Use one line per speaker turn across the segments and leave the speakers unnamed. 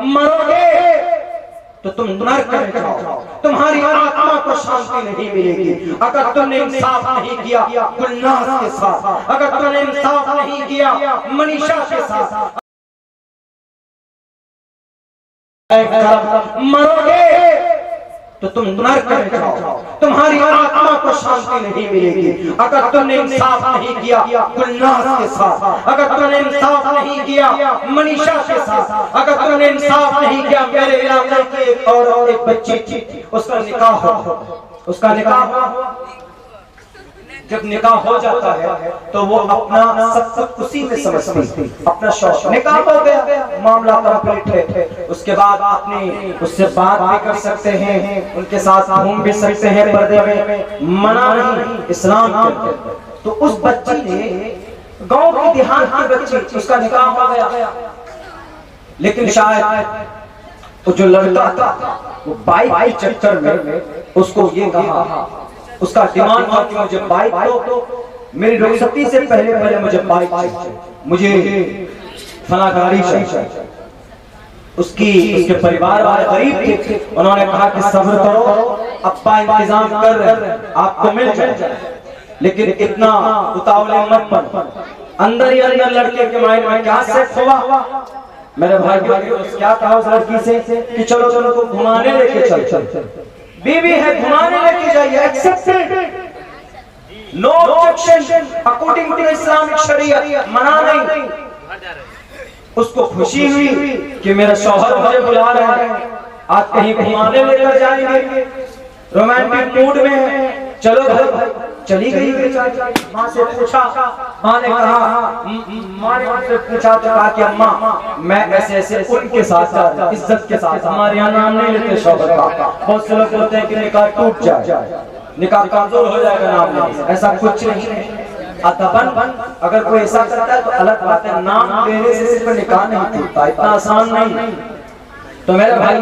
मरोगे तो तुम नरक में जाओ, तुम्हारी आत्मा को शांति नहीं मिलेगी। अगर तुमने इंसाफ नहीं किया गुलनाज के साथ, अगर तुमने इंसाफ नहीं किया मनीषा के साथ, मरोगे तो तुम नरक में जाओ, तुम्हारी आत्मा को शांति नहीं मिलेगी। अगर तुमने इंसाफ नहीं किया गुलनाज के साथ, अगर तुमने इंसाफ नहीं किया मनीषा के साथ, अगर तुमने इंसाफ नहीं किया मेरे इलाके की एक और एक बच्ची थी, उसका निकाह जब निकाह हो जाता है तो वो अपना सब कुछ उसी में समझती थी, अपना शौक। निकाह हो गया, मामला कंप्लीट है, उसके बाद अपनी उससे बात भी कर सकते हैं, उनके साथ घूम भी सकते हैं पर्दे में, मना नहीं इस्लाम के। तो उस बच्ची ने, गांव की देहात की बच्ची, उसका निकाह हो गया, लेकिन शायद वो जो लड़का था वो बाइक के चक्कर में उसको ये कहा, उसका डिमांड था कि मुझे बाइक दो, मेरी रुखसती से पहले मुझे बाइक चाहिए, मुझे फला गाड़ी चाहिए। उसके परिवार वाले गरीब थे, उन्होंने कहा कि सब्र करो, अब्बा इंतजाम कर रहे हैं, आपको मिल जाए, लेकिन इतना उतावले मत बनो। अंदर ही अंदर लड़के के माइंड में क्या सेट हुआ, मेरे भाई क्या कहा उस लड़की से कि चलो चलो तो घुमाने लेके चल, बीवी है घुमाने लेके जाइए, accepted, no objection according to Islamic शरीयत, मना नहीं। उसको खुशी हुई कि मेरा शौहर मुझे बुला रहा है, आज कहीं घुमाने लेकर जाएंगे, रोमांटिक मूड में है, चलो भाई। चली गई माँ से पूछा, माँ ने कहा, माँ ने पूछा तो कहा कि अम्मा मैं ऐसे ऐसे उनके साथ इज्जत के साथ, हमारे यहाँ नाम नहीं लेते शौहर का, बहुत से लोग बोलते हैं कि निकाह टूट जाए, निकाह कमजोर हो जाएगा नाम लेने, ऐसा कुछ नहीं है। अतबन अगर कोई ऐसा करता है तो अलग बात है, नाम लेने से सिर्फ निकाह नहीं टूटता, इतना आसान नहीं। तो मेरे भाई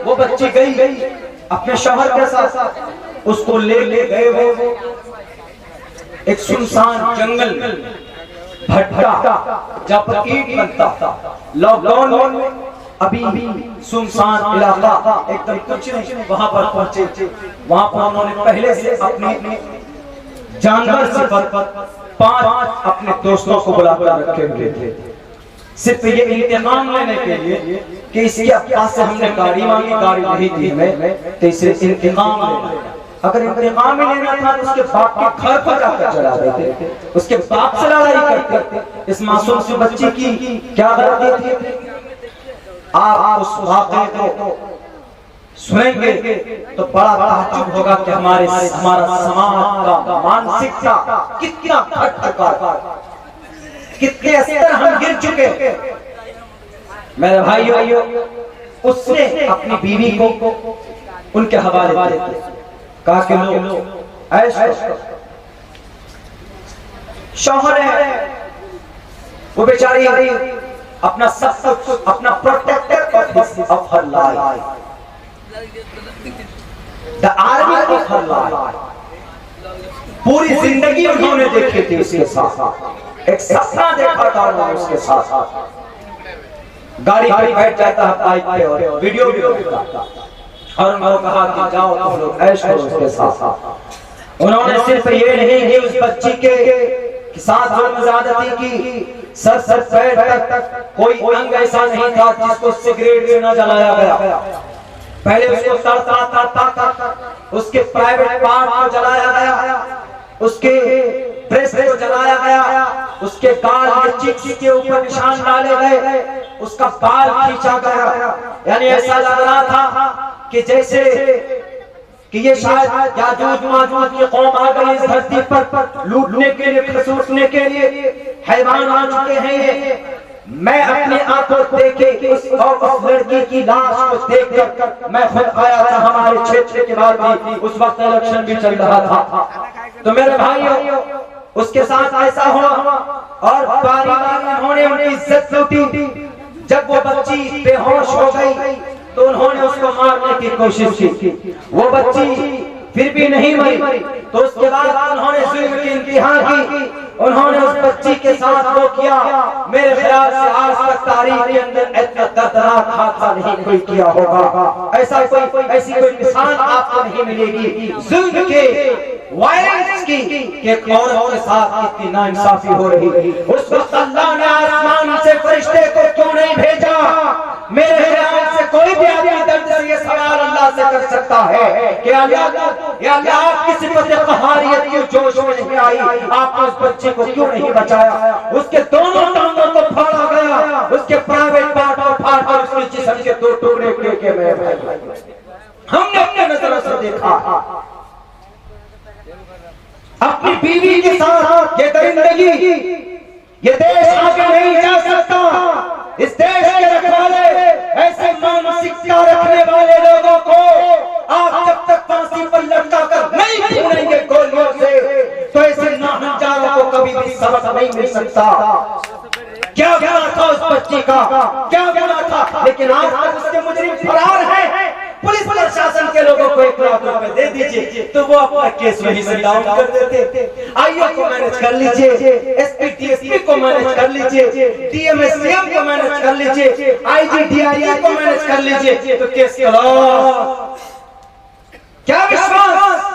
वो बच्ची गई अपने शौहर के साथ, उसको ले गए वो एक सुनसान जंगल भट्टा जहाँ पर ईंट बनता था, लॉकडाउन में अभी सुनसान इलाका एकदम कुछ नहीं, वहां पर पहुंचे, वहां पर उन्होंने पहले से अपने जानवर से 5 अपने दोस्तों को बुलाकर रखे हुए थे, सिर्फ ये इंतकाम लेने के लिए कि इसके अब्बा से हमने गाड़ी मांगी, गाड़ी नहीं दी हमें, तो इसे इंतकाम लेना। अगर इंतकाम ही लेना था तो उसके बाप के घर पर जाकर चला देते, उसके बाप से लड़ाई करते, इस मासूम सी बच्ची की क्या गलती थी। आप उस वाक़े को सुनेंगे तो बड़ा ताज्जुब होगा कि हमारा समाज का मानसिकता कितना घट चुका है, कितने स्तर हम गिर चुके। मेरे भाइयों, उसने अपनी बीवी को उनके हवाले दे दिया, कहा कि लो ऐश करो। शौहर है वो बेचारी अपना सब कुछ, अपना protector of her life, the army of her life, पूरी जिंदगी उन्होंने देखी थी उसके साथ, एक सपना देखा था उन्होंने उसके साथ। गाड़ी पर बैठ जाता है बाइक पे और वीडियो भी करता, और उन्होंने कहा कि जाओ तुम लोग ऐश करो उसके साथ। उन्होंने सिर्फ ये नहीं कि उस बच्ची के साथ जुल्म ज़्यादती की, सर पैर तक कोई अंग ऐसा नहीं था जिसको सिगरेट से न जलाया गया। पहले उसको तड़ता उसके प्राइवेट पार्ट को जलाया गया, उसके ब्रेस्ट को जलाया गया, उसके गाल में चिक्की के ऊपर निशान डाले गए, उसका बाल खींचा गया। यानी ऐसा लग रहा था कि जैसे कि ये शायद याजूज माजूज की कौम आ गई इस धरती पर लूटने के लिए, खसूटने के लिए, हैवान आ चुके हैं ये। मैं अपनी आंखों देखे उस लड़की की लाश को देखकर मैं खुद आया था हमारे क्षेत्र के बाद भी, उस वक्त इलेक्शन भी चल रहा था। तो मेरे भाइयों, उसके साथ ऐसा हुआ और बारी-बारी उन्होंने उनकी इज्जत लूटी। जब वो बच्ची बेहोश हो गई तो उन्होंने उसको मारने की कोशिश की। वो बच्ची फिर भी नहीं मरी। तो उसके बाद उन्होंने जुल्म की इंतहा की, उन्होंने उस बच्ची के साथ वो किया। मेरे ख्याल से आज तक तारीख के अंदर इतना दर्दनाक हादसा नहीं कोई किया होगा। ऐसा कोई ऐसी कोई मिसाल आपको नहीं मिलेगी जुल्म के, वायलेंस की, कि एक औरत के साथ इतनी नाइंसाफी हो रही है। उस वक्त अल्लाह ने आसमान से फरिश्ते को क्यों नहीं भेजा? मेरे ख्याल से कोई भी आदमी दर्द से ये सवाल अल्लाह से कर सकता है कि अल्लाह आपकी सिफत क़हारियत की जोश में नहीं आई, आपने उस बच्चे को क्यों नहीं बचाया? उसके दोनों टांगों को फाड़ा गया, उसके प्राइवेट पार्ट को फाड़ कर उसके जिस्म के दो टुकड़े किए गए। हमने अपने नजरों से देखा। अपनी बीवी के साथ ये दरिंदगी, ये देश आगे नहीं जा सकता। इस देश के रखवाले, ऐसे मानसिकता रखने वाले लोगों को आप जब तक फांसी पर लटका कर नहीं भूनेंगे गोलियों से, तो ऐसे नाहंजारों को कभी भी सबक नहीं मिल सकता। क्या गुनाह था उस बच्ची का, क्या गुनाह था? लेकिन आज तक उसके मुजरिम फरार हैं। पुलिस प्रशासन के लोगों को 1 लाख रुपए दे दीजिए तो वो अपना केस वहीं से डाउन कर देते। आईओ को मैनेज कर लीजिए, एसपी डीएसपी को मैनेज कर लीजिए, डीएम एसडीएम को मैनेज कर लीजिए, आईजी डीआईजी को मैनेज कर लीजिए तो केस क्लोज। क्या विश्वास?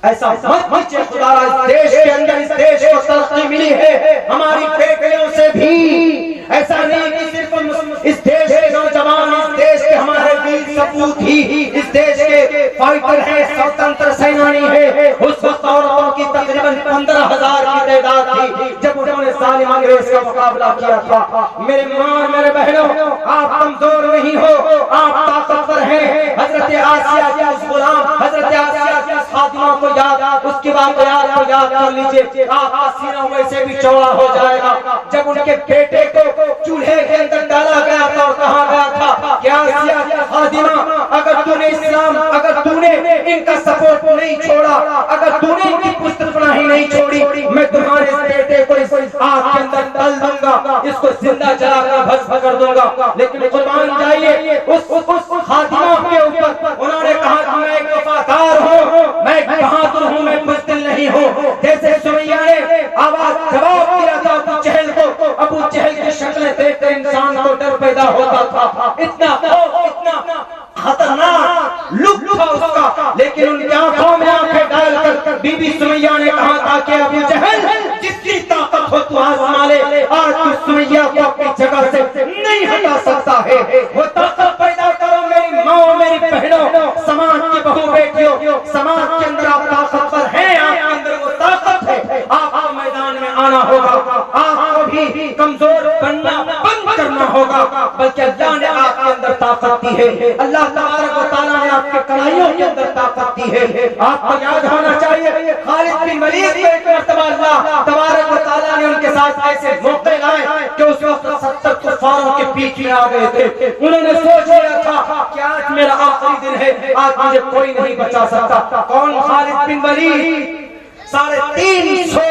ऐसा मत कीजिए खुदा। इस देश के अंदर, इस देश को तरक्की मिली है हमारी बेटियों से भी। ऐसा नहीं कि सिर्फ इस देश के नौजवान, इस देश के हमारे वीर सपूत ही इस देश के फाइटर हैं, स्वतंत्र सेनानी है। उस वक्त औरतों की तकरीबन 15,000 की तादाद थी जब उन्होंने जालिम अंग्रेज का मुकाबला किया था। मेरे मां, मेरे बहनों, आप कमजोर नहीं हो, आप ताकतवर हैं। हजरत आसिया के उस गुलाम, हजरत आसिया के उस खादिमा को याद, उसकी वाक़यात को याद कर लीजिए, आपका सीना वैसे भी चौड़ा हो जाएगा। जब उनके बेटे को चूल्हे के अंदर डाला गया था और कहा गया था कि आसिया खादिमा, अगर तूने इस्लाम, अगर तूने इनका सपोर्ट नहीं छोड़ा, अगर तूने इनकी पुस्तकपनाही नहीं छोड़ी, मैं तुम्हारे इस बेटे को इस आग के अंदर डाल दूंगा, इसको जिंदा जलाकर भस्म कर दूंगा। लेकिन कुर्बान जाइए उस खादिमा के ऊपर। उन्होंने कहा कि मैं एक वफादार हूँ, मैं बहादुर हूँ, मैं बुज़दिल नहीं हूँ। जैसे सुमैया ने आवाज जवाब दिया था अबू जहल को, अबू जहल की शक्लें देखकर इंसान को डर पैदा होता था। इतना खतरनाक लुक था उसका। लेकिन उनकी आंखों में आंखें डालकर बीबी सुमैया ने कहा था कि अबू जहल, जितनी ताकत हो तू आजमा ले, आज तू सुमैया को अपनी जगह से नहीं हटा सकता है। वो ताकत पैदा करो मेरी माओ, मेरी बहनों, समाज की बहू बेटियों, समाज के अंदर आप ताकतवर हैं, आपके अंदर वो ताकत है। आपको मैदान में आना होगा, आपको भी कमजोर बनना बंद करना होगा, बल्कि अल्लाह ने आपके अंदर ताकत दी है। अल्लाह तबारक व तआला ने आपके कड़ाइयों के अंदर ताकत दी है। आपको याद होना चाहिए खालिद बिन वलीद को एक मर्तबा अल्लाह तबारक व तआला ने उनके साथ ऐसे मौके लाए कि उस वक्त 70 कुफारों के बीच में आ गए थे। उन्होंने सोच लिया था कि आज मेरा आखिरी दिन है, आज मुझे कोई नहीं बचा सकता। कौन? खालिद बिन वलीद। 350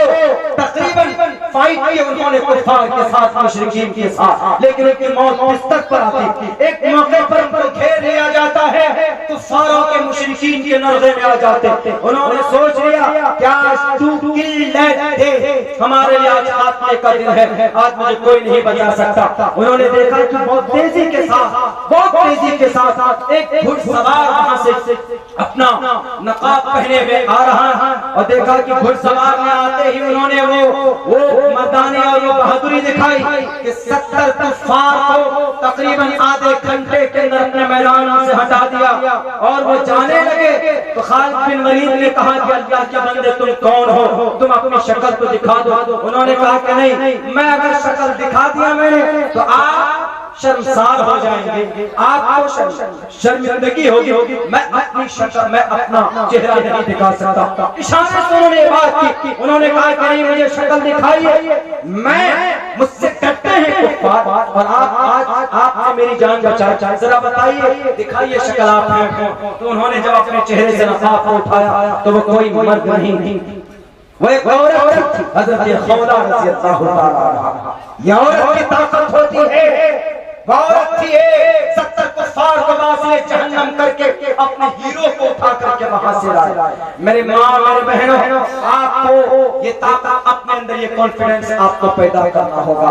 तकरीबन फाइट किए उन्होंने कुफार के साथ, मुशरिकीन के साथ, लेकिन उनकी मौत बिस्तर पर आती। एक मौके पर उनको घेर लिया जाता है, कुफारों के, मुशरिकीन के नरगे में आ जाते। उन्होंने सोच लिया क्या हमारे लिए आज खात्मे का दिन है, आज मुझे कोई नहीं बचा सकता। उन्होंने देखा कि बहुत तेजी के साथ एक घुड़सवार वहां से अपना नकाब पहने हुए आ रहा है, और देखा कि घुड़सवार में आते ही उन्होंने वो मर्दानी और वो बहादुरी दिखाई कि 70 कुफार को तकरीबन आधे घंटे के अंदर अपने मैदान से हटा दिया और वो जाने लगे। तो खालिद बिन वलीद ने कहा कि अल्लाह के बंदे तुम कौन हो, तुम अपनी शक्ल तो दिखा दो। उन्होंने कहा कि नहीं, मैं अगर शक्ल दिखा दिया मैंने तो आप शर्मसार हो जाएंगे, आपको शर्मिंदगी होगी, मैं अपनी शक्ल, मैं अपना चेहरा नहीं दिखा सकता। इशारे से उन्होंने बात की। उन्होंने कहा कि नहीं, मुझे शक्ल दिखाइए, मैं मुझसे डरते हैं कुफार और आप मेरी जान बचाए, जरा बताइए, दिखाइए शक्ल आप हैं। तो उन्होंने जब अपने चेहरे से नकाब को उठाया तो वो कोई मर्द नहीं, वो एक औरत थी, हज़रत खौला रज़ी अल्लाह तआला अन्हा। ये औरत की ताकत होती है, औरत थी 70 गफ्फार को वासिले जहन्नम करके अपने हीरो को उठा करके वहां से लाए। मेरे माँ मेरे बहनों, आपको ये ताकत अपने अंदर, ये कॉन्फिडेंस आपको पैदा करना होगा।